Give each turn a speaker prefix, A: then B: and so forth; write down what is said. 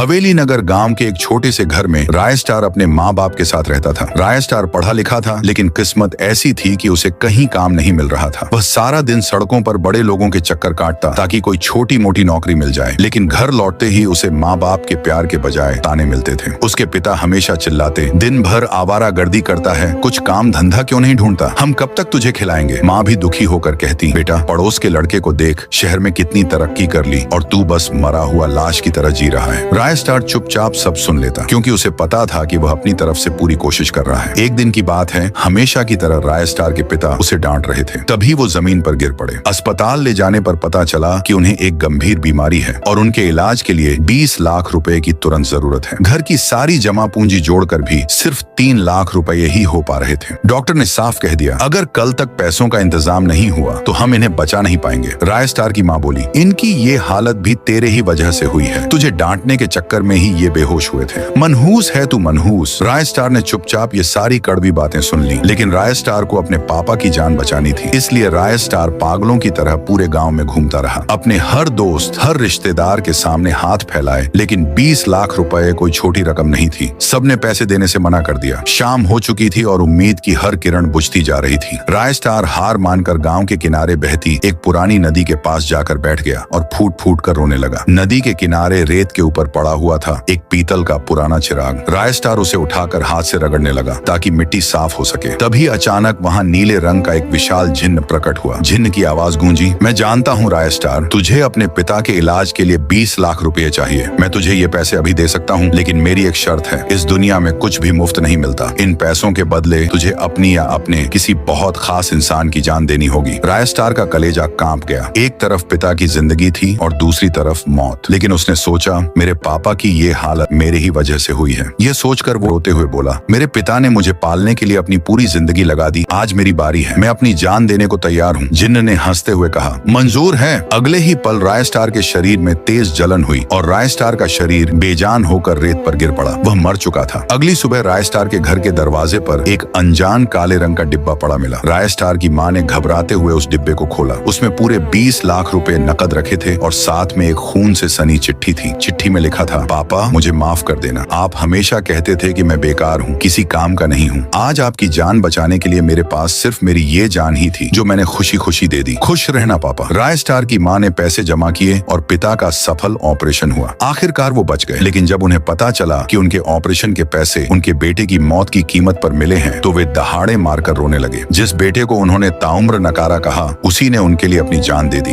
A: हवेली नगर गांव के एक छोटे से घर में राय स्टार अपने माँ बाप के साथ रहता था। राय स्टार पढ़ा लिखा था, लेकिन किस्मत ऐसी थी कि उसे कहीं काम नहीं मिल रहा था। वह सारा दिन सड़कों पर बड़े लोगों के चक्कर काटता ताकि कोई छोटी मोटी नौकरी मिल जाए, लेकिन घर लौटते ही उसे माँ बाप के प्यार के बजाय ताने मिलते थे। उसके पिता हमेशा चिल्लाते, दिन भर आवारागर्दी करता है, कुछ काम धंधा क्यों नहीं ढूंढता, हम कब तक तुझे खिलाएंगे। माँ भी दुखी होकर कहती, बेटा पड़ोस के लड़के को देख, शहर में कितनी तरक्की कर ली और तू बस मरा हुआ लाश की तरह जी रहा है। राय स्टार चुपचाप सब सुन लेता, क्योंकि उसे पता था कि वह अपनी तरफ से पूरी कोशिश कर रहा है। एक दिन की बात है, हमेशा की तरह राय स्टार के पिता उसे डांट रहे थे। तभी वो जमीन पर गिर पड़े। अस्पताल ले जाने पर पता चला कि उन्हें एक गंभीर बीमारी है और उनके इलाज के लिए 20 लाख रुपए की तुरंत जरूरत है। घर की सारी जमा पूंजी जोड़कर भी सिर्फ 3 लाख रुपए ही हो पा रहे थे। डॉक्टर ने साफ कह दिया, अगर कल तक पैसों का इंतजाम नहीं हुआ तो हम इन्हें बचा नहीं पाएंगे। राय स्टार की माँ बोली, इनकी ये हालत भी तेरे ही वजह से हुई है, तुझे डांटने के चक्कर में ही ये बेहोश हुए थे। मनहूस है तू मनहूस। राय स्टार ने चुपचाप ये सारी कड़वी बातें सुन ली, लेकिन राय स्टार को अपने पापा की जान बचानी थी। इसलिए राय स्टार पागलों की तरह पूरे गांव में घूमता रहा, अपने हर दोस्त हर रिश्तेदार के सामने हाथ फैलाए, लेकिन 20 लाख रुपए कोई छोटी रकम नहीं थी। सबने पैसे देने से मना कर दिया। शाम हो चुकी थी और उम्मीद की हर किरण बुझती जा रही थी। राय स्टार हार मानकर गांव के किनारे बहती एक पुरानी नदी के पास जाकर बैठ गया और फूट फूट कर रोने लगा। नदी के किनारे रेत के ऊपर पड़ा हुआ था एक पीतल का पुराना चिराग। राय स्टार उसे उठाकर हाथ से रगड़ने लगा ताकि मिट्टी साफ हो सके। तभी अचानक वहां नीले रंग का एक विशाल जिन्न प्रकट हुआ। जिन्न की आवाज गूंजी, मैं जानता हूँ राय स्टार, तुझे अपने पिता के इलाज के लिए 20 लाख रुपए चाहिए। मैं तुझे ये पैसे अभी दे सकता हूँ, लेकिन मेरी एक शर्त है, इस दुनिया में कुछ भी मुफ्त नहीं मिलता। इन पैसों के बदले तुझे अपनी या अपने किसी बहुत खास इंसान की जान देनी होगी। राय स्टार का कलेजा कांप गया। एक तरफ पिता की जिंदगी थी और दूसरी तरफ मौत, लेकिन उसने सोचा, मेरे पापा की ये हालत मेरे ही वजह से हुई है। ये सोचकर वो रोते हुए बोला, मेरे पिता ने मुझे पालने के लिए अपनी पूरी जिंदगी लगा दी, आज मेरी बारी है, मैं अपनी जान देने को तैयार हूँ। जिन्न ने हंसते हुए कहा, मंजूर है। अगले ही पल राय स्टार के शरीर में तेज जलन हुई और राय स्टार का शरीर बेजान होकर रेत पर गिर पड़ा। वह मर चुका था। अगली सुबह राय स्टार के घर के दरवाजे पर एक अनजान काले रंग का डिब्बा पड़ा मिला। राय स्टार की माँ ने घबराते हुए उस डिब्बे को खोला। उसमें पूरे 20 लाख रुपए नकद रखे थे और साथ में एक खून से सनी चिट्ठी थी। चिट्ठी में लिखा था, पापा मुझे माफ कर देना, आप हमेशा कहते थे कि मैं बेकार हूँ, किसी काम का नहीं हूँ। आज आपकी जान बचाने के लिए मेरे पास सिर्फ मेरी ये जान ही थी जो मैंने खुशी खुशी दे दी। खुश रहना पापा। राय स्टार की माँ ने पैसे जमा किए और पिता का सफल ऑपरेशन हुआ। आखिरकार वो बच गए, लेकिन जब उन्हें पता चला कि उनके ऑपरेशन के पैसे उनके बेटे की मौत की कीमत पर मिले हैं, तो वे दहाड़े मारकर रोने लगे। जिस बेटे को उन्होंने ताउम्र नकारा कहा, उसी ने उनके लिए अपनी जान दे दी।